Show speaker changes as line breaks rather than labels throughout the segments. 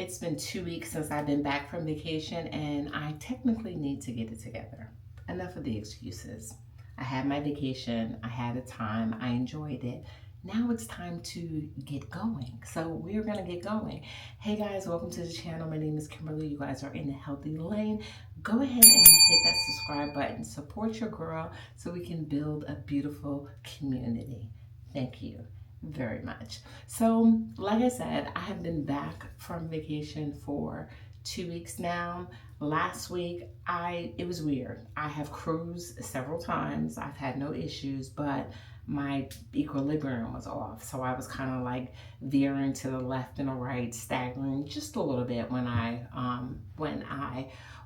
It's been 2 weeks since I've been back from vacation, and I technically need to get it together. Enough of the excuses. I had my vacation, I had a time, I enjoyed it. Now it's time to get going. So we're gonna get going. Hey guys, welcome to the channel. My name is Kimberly. You guys are in the healthy lane. Go ahead and hit that subscribe button. Support your girl so we can build a beautiful community. Thank you very much. So, like I said, I have been back from vacation for 2 weeks now. Last week, it was weird. I have cruised several times. I've had no issues, but my equilibrium was off. So I was kind of like veering to the left and the right, staggering just a little bit when I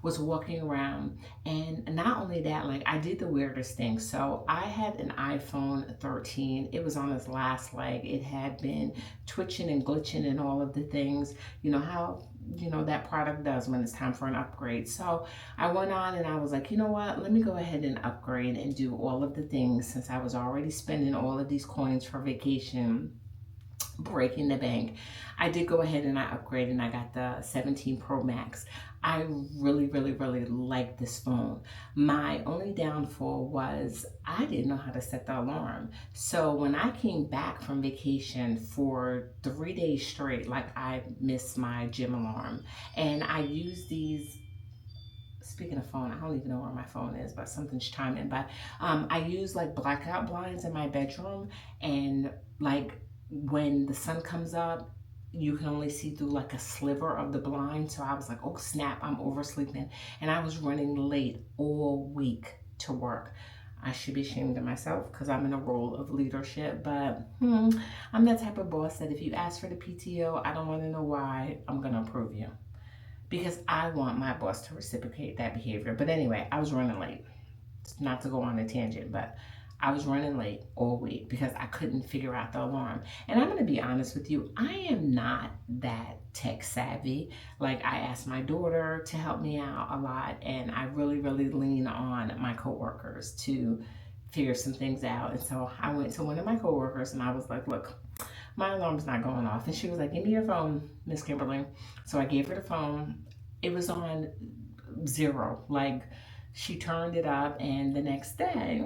was walking around. And not only that, like I did the weirdest thing. So I had an iPhone 13. It was on its last leg. It had been twitching and glitching and all of the things. You know how that product does when it's time for an upgrade. So I went on and I was like, you know what, let me go ahead and upgrade and do all of the things since I was already spending all of these coins for vacation, breaking the bank. I did go ahead and I upgraded and I got the 17 Pro Max. I really, really, really like this phone. My only downfall was I didn't know how to set the alarm. So when I came back from vacation for 3 days straight, like I missed my gym alarm. And I used these, speaking of phone, I don't even know where my phone is, but something's chiming. But I use like blackout blinds in my bedroom, and like when the sun comes up, you can only see through like a sliver of the blind. So I was like, oh snap, I'm oversleeping. And I was running late all week to work. I should be ashamed of myself because I'm in a role of leadership, but I'm that type of boss that if you ask for the PTO, I don't want to know why, I'm going to approve you because I want my boss to reciprocate that behavior. But anyway, I was running late. Not to go on a tangent, but I was running late all week because I couldn't figure out the alarm. And I'm going to be honest with you, I am not that tech savvy. Like I asked my daughter to help me out a lot, and I really, really lean on my coworkers to figure some things out. And so I went to one of my coworkers and I was like, look, my alarm's not going off. And she was like, give me your phone, Miss Kimberly. So I gave her the phone. It was on zero. Like she turned it up, and the next day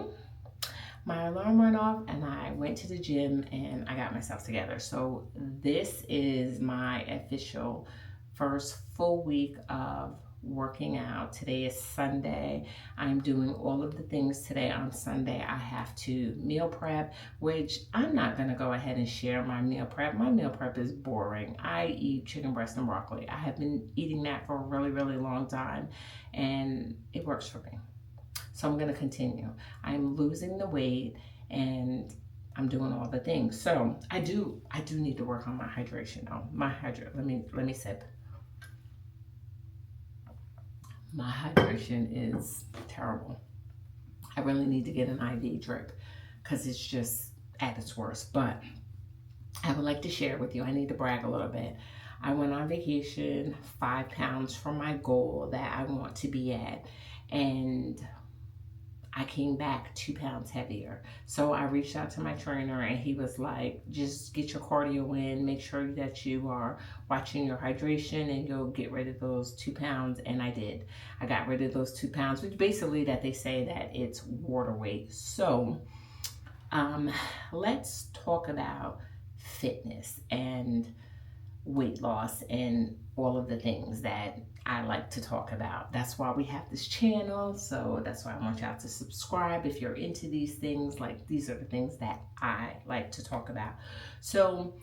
my alarm went off and I went to the gym and I got myself together. So this is my official first full week of working out. Today is Sunday. I'm doing all of the things today on Sunday. I have to meal prep, which I'm not going to go ahead and share my meal prep. My meal prep is boring. I eat chicken breast and broccoli. I have been eating that for a really, really long time, and it works for me. So I'm going to continue. I'm losing the weight and I'm doing all the things. So I do need to work on my hydration though. Let me sip. My hydration is terrible. I really need to get an IV drip because it's just at its worst. But I would like to share with you. I need to brag a little bit. I went on vacation, 5 pounds from my goal that I want to be at. And I came back 2 pounds heavier. So I reached out to my trainer and he was like, just get your cardio in, make sure that you are watching your hydration and you'll get rid of those 2 pounds. And I did. I got rid of those 2 pounds, which basically that they say that it's water weight. So let's talk about fitness and weight loss and all of the things that I like to talk about. That's why we have this channel. So that's why I want y'all to subscribe if you're into these things. Like these are the things that I like to talk about. So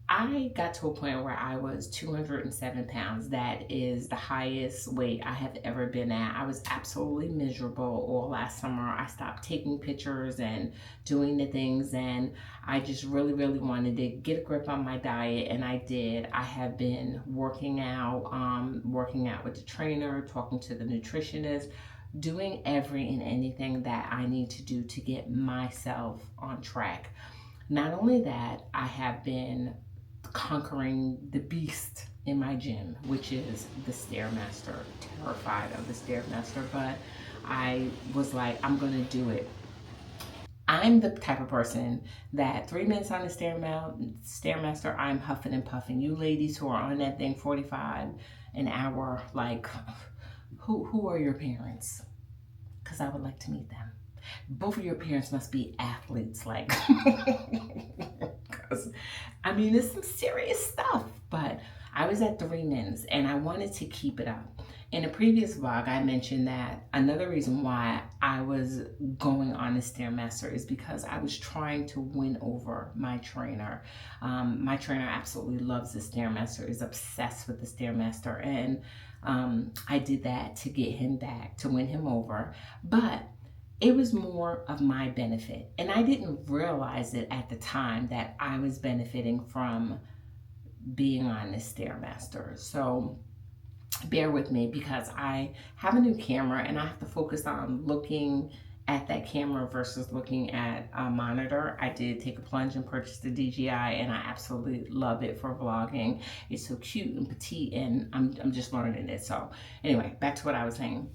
I got to a point where I was 207 pounds. That is the highest weight I have ever been at. I was absolutely miserable all last summer. I stopped taking pictures and doing the things, and I just really, really wanted to get a grip on my diet, and I did. I have been working out with the trainer, talking to the nutritionist, doing every and anything that I need to do to get myself on track. Not only that, I have been conquering the beast in my gym, which is the Stairmaster. Terrified of the Stairmaster, but I was like, I'm gonna do it. I'm the type of person that 3 minutes on the Stairmaster, I'm huffing and puffing. You ladies who are on that thing 45 an hour, like, who are your parents? Because I would like to meet them. Both of your parents must be athletes, like, because I mean, it's some serious stuff. But I was at 3 minutes and I wanted to keep it up. In a previous vlog, I mentioned that another reason why I was going on the Stairmaster is because I was trying to win over my trainer. My trainer absolutely loves the Stairmaster, is obsessed with the Stairmaster, and I did that to get him back, to win him over. But it was more of my benefit. And I didn't realize it at the time that I was benefiting from being on the Stairmaster. So bear with me, because I have a new camera and I have to focus on looking at that camera versus looking at a monitor. I did take a plunge and purchase the DJI, and I absolutely love it for vlogging. It's so cute and petite, and I'm just learning it. So anyway, back to what I was saying.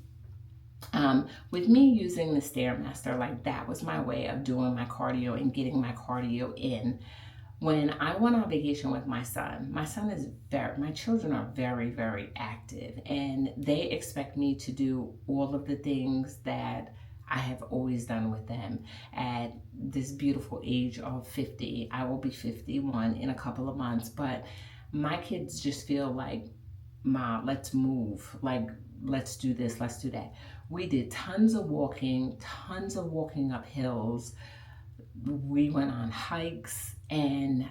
With me using the Stairmaster, like, that was my way of doing my cardio and getting my cardio in. When I went on vacation with my son is my children are very, very active, and they expect me to do all of the things that I have always done with them. At this beautiful age of 50, I will be 51 in a couple of months, but my kids just feel like, Mom, let's move. Like, let's do this, let's do that. We did tons of walking up hills. We went on hikes, and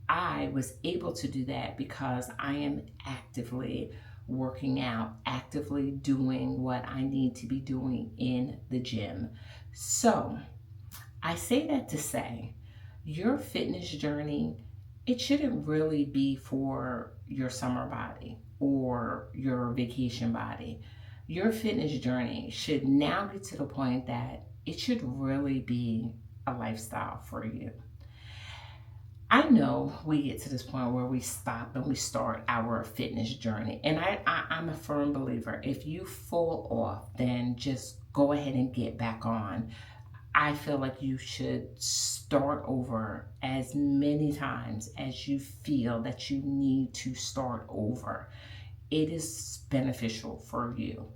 I was able to do that because I am actively working out, actively doing what I need to be doing in the gym. So I say that to say, your fitness journey, it shouldn't really be for your summer body or your vacation body. Your fitness journey should now get to the point that it should really be a lifestyle for you. I know we get to this point where we stop and we start our fitness journey. And I'm a firm believer, if you fall off, then just go ahead and get back on. I feel like you should start over as many times as you feel that you need to start over. It is beneficial for you.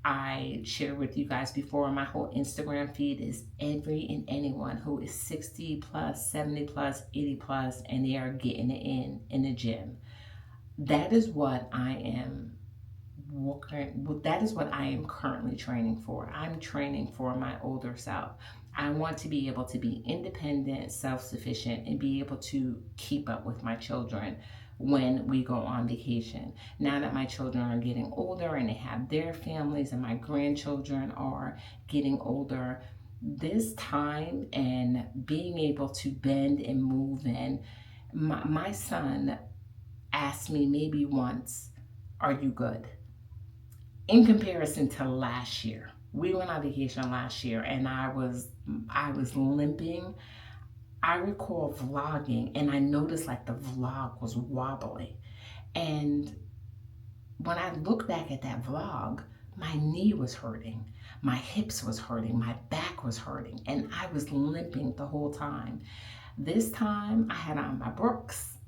I shared with you guys before, my whole Instagram feed is every and anyone who is 60 plus, 70 plus, 80 plus, and they are getting it in the gym. That is what I am that is what I am currently training for. I'm training for my older self. I want to be able to be independent, self-sufficient, and be able to keep up with my children when we go on vacation. Now that my children are getting older and they have their families, and my grandchildren are getting older, this time and being able to bend and move, and my son asked me maybe once, "Are you good?" In comparison to last year. We went on vacation last year and I was limping. I recall vlogging and I noticed like the vlog was wobbly. And when I look back at that vlog, my knee was hurting, my hips was hurting, my back was hurting, and I was limping the whole time. This time I had on my Brooks,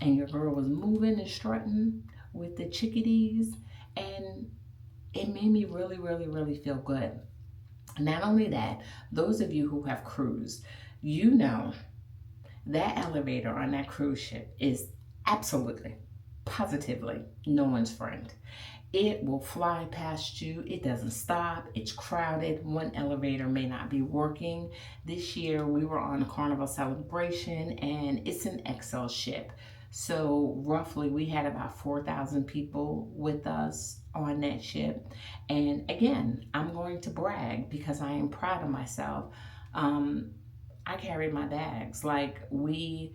and your girl was moving and strutting with the chickadees, and it made me really, really, really feel good. Not only that, those of you who have cruised, you know that elevator on that cruise ship is absolutely, positively no one's friend. It will fly past you. It doesn't stop. It's crowded. One elevator may not be working. This year we were on a Carnival Celebration, and it's an XL ship. So roughly we had about 4,000 people with us on that ship. And again, I'm going to brag because I am proud of myself. I carried my bags. Like, we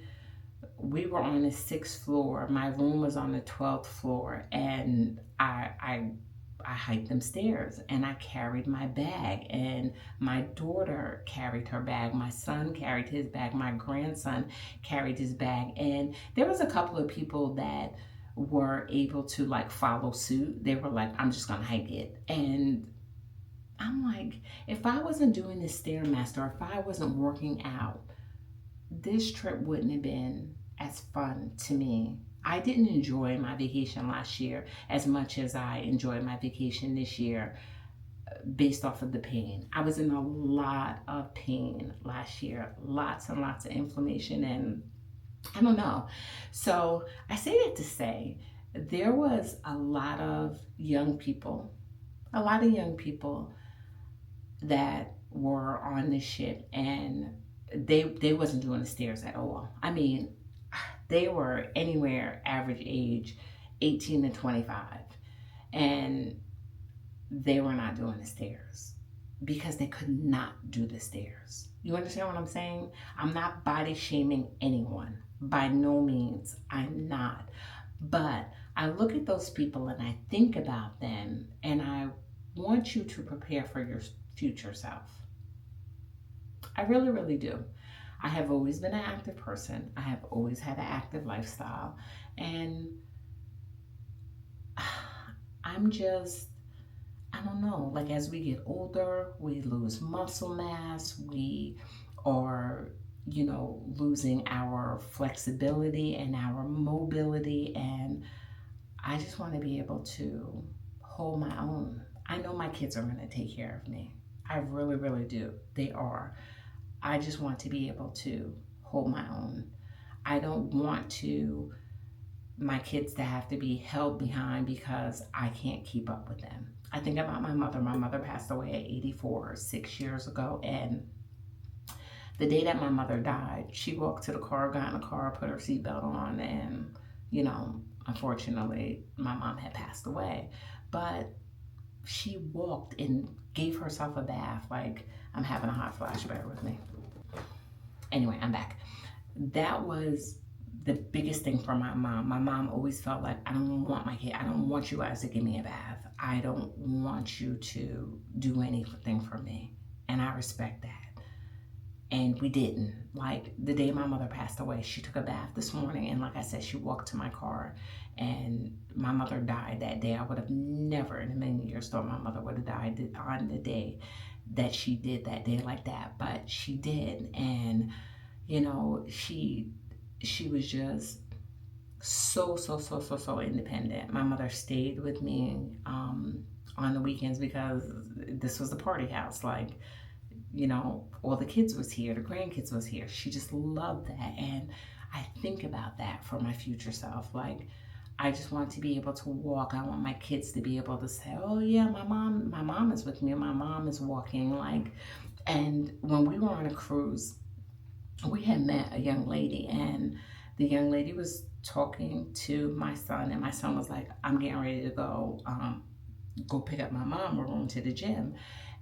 were on the 6th floor. My room was on the 12th floor, and I hiked them stairs and I carried my bag, and my daughter carried her bag, my son carried his bag, my grandson carried his bag, and there was a couple of people that were able to like follow suit. They were like, "I'm just gonna hike it," and I'm like, if I wasn't doing this Stairmaster, if I wasn't working out, this trip wouldn't have been as fun to me. I didn't enjoy my vacation last year as much as I enjoyed my vacation this year based off of the pain. I was in a lot of pain last year, lots and lots of inflammation, and I don't know. So I say that to say there was a lot of young people, a lot of young people that were on the ship, and they wasn't doing the stairs at all. I mean, they were anywhere average age 18 to 25, and they were not doing the stairs because they could not do the stairs. You understand what I'm saying? I'm not body shaming anyone. By no means, I'm not. But I look at those people and I think about them, and I want you to prepare for your future self. I really, really do. I have always been an active person. I have always had an active lifestyle. And I'm just, I don't know, like as we get older, we lose muscle mass, we are, losing our flexibility and our mobility. And I just want to be able to hold my own. I know my kids are going to take care of me. I really, really do. They are. I just want to be able to hold my own. I don't want my kids to have to be held behind because I can't keep up with them. I think about my mother. My mother passed away at 84, 6 years ago. And the day that my mother died, she walked to the car, got in the car, put her seatbelt on, and, unfortunately, my mom had passed away. But she walked and gave herself a bath. Like, I'm having a hot flash, bear with me. Anyway, I'm back. That was the biggest thing for my mom. My mom always felt like, I don't want my kid, I don't want you guys to give me a bath. I don't want you to do anything for me. And I respect that. And we didn't. Like the day my mother passed away, she took a bath this morning. And like I said, she walked to my car, and my mother died that day. I would have never in a million years thought my mother would have died on the day that she did that day like that. But she did. And, she was just so independent. My mother stayed with me on the weekends because this was the party house. Like, all the kids was here, the grandkids was here. She just loved that. And I think about that for my future self. Like, I just want to be able to walk. I want my kids to be able to say, oh yeah, my mom is with me. My mom is walking. Like, and when we were on a cruise, we had met a young lady, and the young lady was talking to my son, and my son was like, I'm getting ready to go pick up my mom. We're going to the gym.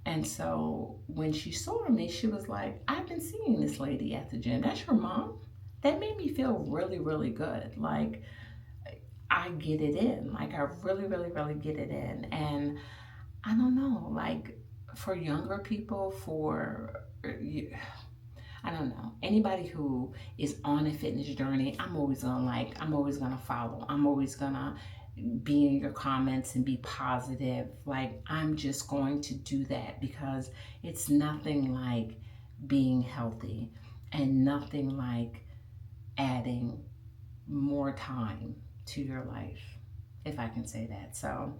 And so when she saw me, she was like, I've been seeing this lady at the gym. That's your mom? That made me feel really, really good. Like, I get it in. Like, I really, really, really get it in. And I don't know, like, for younger people, I don't know, anybody who is on a fitness journey, I'm always gonna follow. I'm always gonna be in your comments and be positive. Like, I'm just going to do that because it's nothing like being healthy and nothing like adding more time to your life, if I can say that. So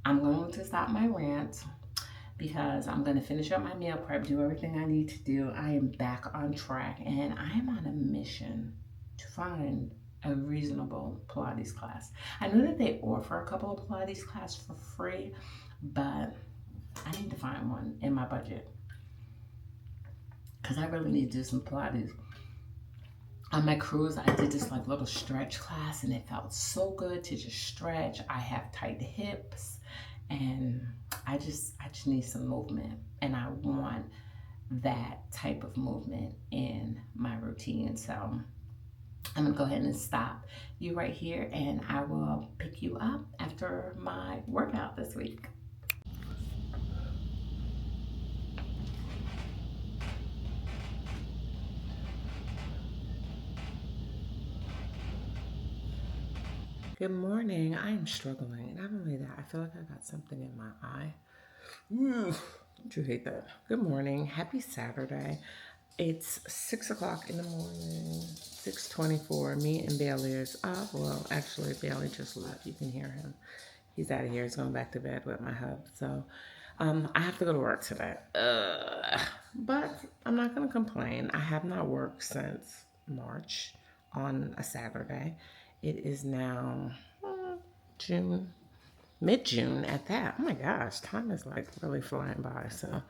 I'm going to stop my rant because I'm going to finish up my meal prep, do everything I need to do. I am back on track, and I am on a mission to find a reasonable Pilates class. I know that they offer a couple of Pilates classes for free, but I need to find one in my budget because I really need to do some Pilates. On my cruise, I did this like little stretch class, and it felt so good to just stretch. I have tight hips, and I just need some movement, and I want that type of movement in my routine. So I'm gonna go ahead and stop you right here, and I will pick you up after my workout this week. Good morning. I am struggling. Not only that, I feel like I got something in my eye. Don't you hate that? Good morning. Happy Saturday. It's 6 o'clock in the morning. 6:24. Me and Bailey is up. Well, actually, Bailey just left. You can hear him. He's out of here. He's going back to bed with my hub. So, I have to go to work today. But I'm not going to complain. I have not worked since March on a Saturday. It is now June, mid-June at that. Oh my gosh, time is like really flying by. So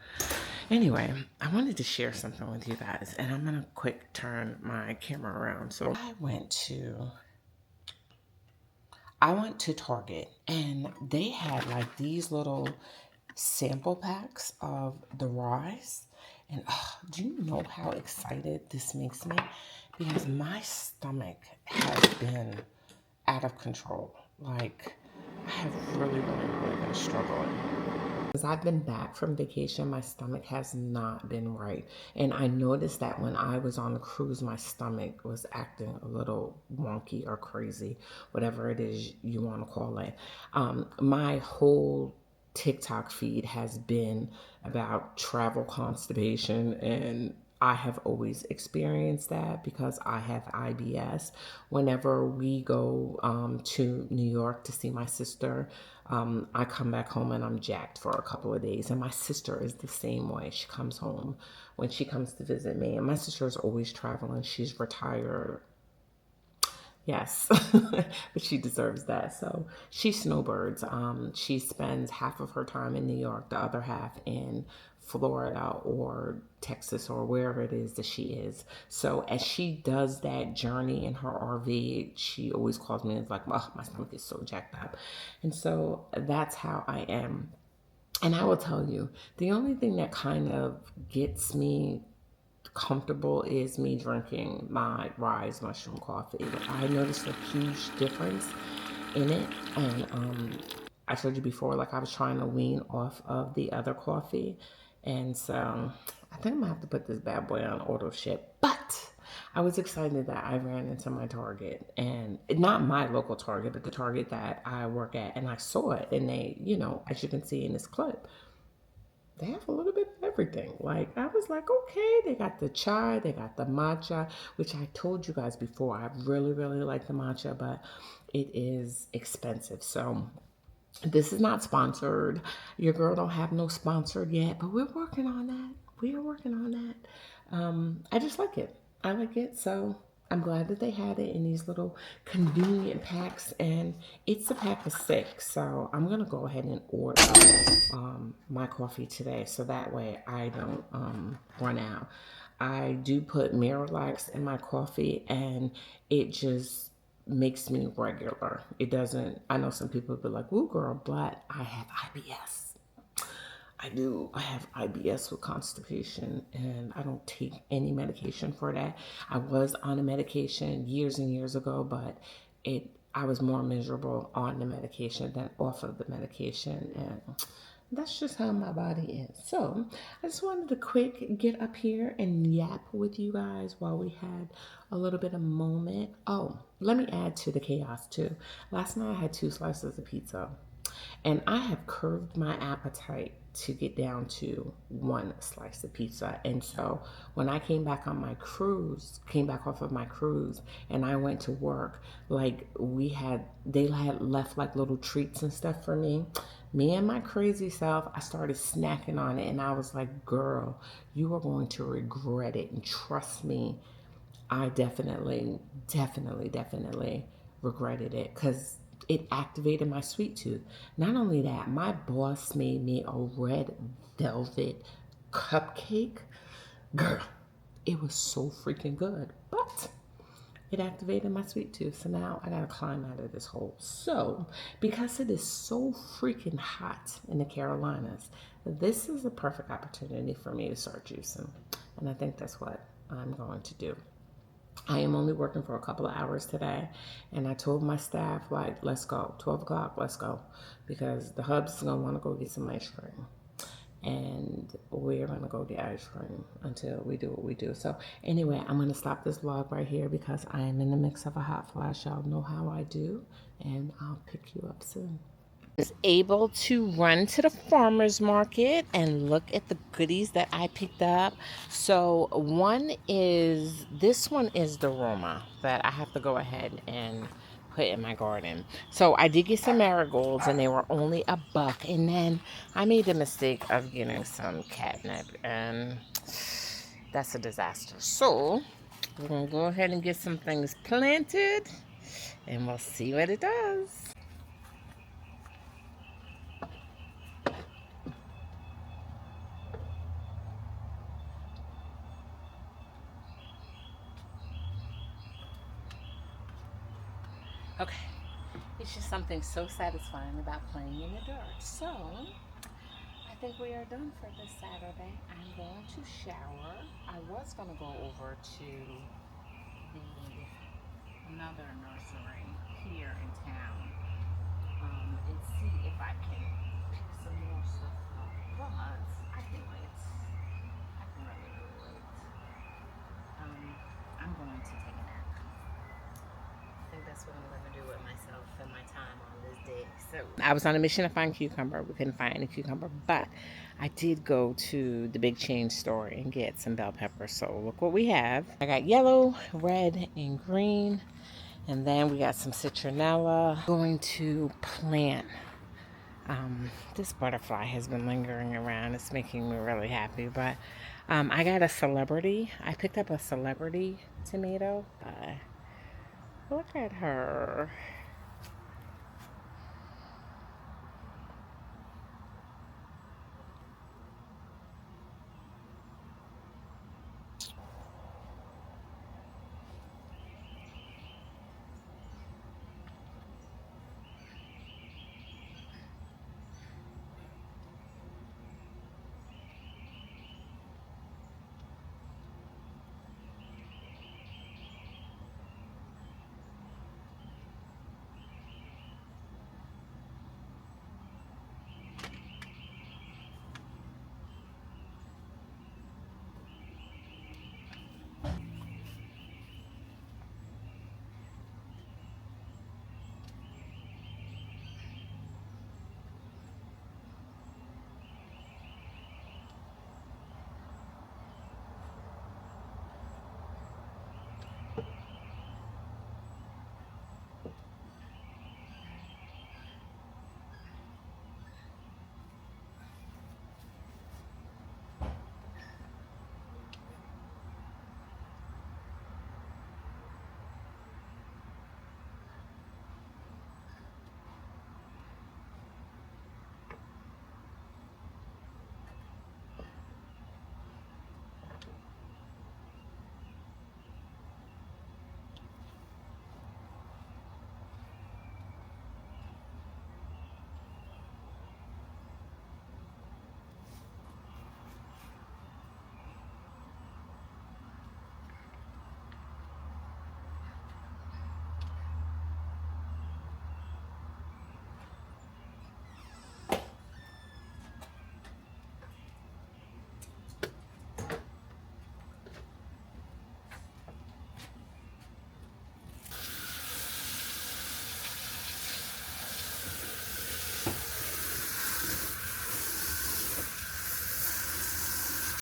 anyway, I wanted to share something with you guys, and I'm gonna quick turn my camera around. So I went to Target, and they had like these little sample packs of the rice. And do you know how excited this makes me? Because my stomach has been out of control. Like, I have really been struggling. As I've been back from vacation, my stomach has not been right. And I noticed that when I was on the cruise, my stomach was acting a little wonky or crazy, whatever it is you want to call it. My whole TikTok feed has been about travel constipation, and I have always experienced that because I have IBS. Whenever we go to New York to see my sister, I come back home and I'm jacked for a couple of days. And my sister is the same way. She comes home when she comes to visit me. And my sister is always traveling. She's retired. Yes, but she deserves that. So she snowbirds. She spends half of her time in New York, the other half in Florida or Texas or wherever it is that she is. So as she does that journey in her RV, she always calls me and is like, "Oh, my stomach is so jacked up," and so that's how I am. And I will tell you, the only thing that kind of gets me comfortable is me drinking my Rise mushroom coffee. I noticed a huge difference in it, and I told you before, like I was trying to wean off of the other coffee, and so I think I'm gonna have to put this bad boy on auto ship. But I was excited that I ran into my Target, and not my local Target, but the Target that I work at, and I saw it, and they, as you can see in this clip, they have a little bit of everything. Like, I was like, okay, they got the chai, they got the matcha, which I told you guys before. I really like the matcha, but it is expensive. So this is not sponsored. Your girl don't have no sponsored yet, but we're working on that. We are working on that. I just like it. I like it. So I'm glad that they had it in these little convenient packs, and it's a pack of 6. So I'm gonna go ahead and order my coffee today, so that way I don't run out. I do put Miralax in my coffee, and it just makes me regular. It doesn't. I know some people be like, "Ooh, girl," but I have IBS. I do. I have IBS with constipation, and I don't take any medication for that. I was on a medication years and years ago, but I was more miserable on the medication than off of the medication, and that's just how my body is. So I just wanted to quick get up here and yap with you guys while we had a little bit of moment. Oh, let me add to the chaos too. Last night I had 2 slices of pizza, and I have curbed my appetite to get down to 1 slice of pizza. And so when I came back on my cruise, came back off of my cruise, and I went to work, like they had left like little treats and stuff for me. Me and my crazy self, I started snacking on it, and I was like, girl, you are going to regret it. And trust me, I definitely regretted it because it activated my sweet tooth. Not only that, my boss made me a red velvet cupcake. Girl, it was so freaking good. But it activated my sweet tooth. So now I gotta climb out of this hole. So, because it is so freaking hot in the Carolinas, this is a perfect opportunity for me to start juicing. And I think that's what I'm going to do. I am only working for a couple of hours today, and I told my staff, like, let's go, 12 o'clock, let's go, because the hubs is gonna want to go get some ice cream, and we're gonna go get ice cream until we do what we do. So anyway, I'm gonna stop this vlog right here because I am in the mix of a hot flash. Y'all know how I do, and I'll pick you up soon. Was able to run to the farmer's market and look at the goodies that I picked up. So this one is the Roma that I have to go ahead and put in my garden. So I did get some marigolds and they were only $1. And then I made the mistake of getting some catnip and that's a disaster. So we're gonna go ahead and get some things planted and we'll see what it does. Okay, it's just something so satisfying about playing in the dirt. So, I think we are done for this Saturday. I'm going to shower. I was going to go over to another nursery here in town and see if I can pick some more stuff up. But I can wait. I can really wait. I'm going to take a nap. I think that's what I'm going to do with myself and my time on this day. So I was on a mission to find cucumber. We couldn't find any cucumber, but I did go to the big chain store and get some bell peppers. So look what we have. I got yellow, red, and green. And then we got some citronella. Going to plant. This butterfly has been lingering around. It's making me really happy. But I got a celebrity. I picked up a celebrity tomato. Look at her.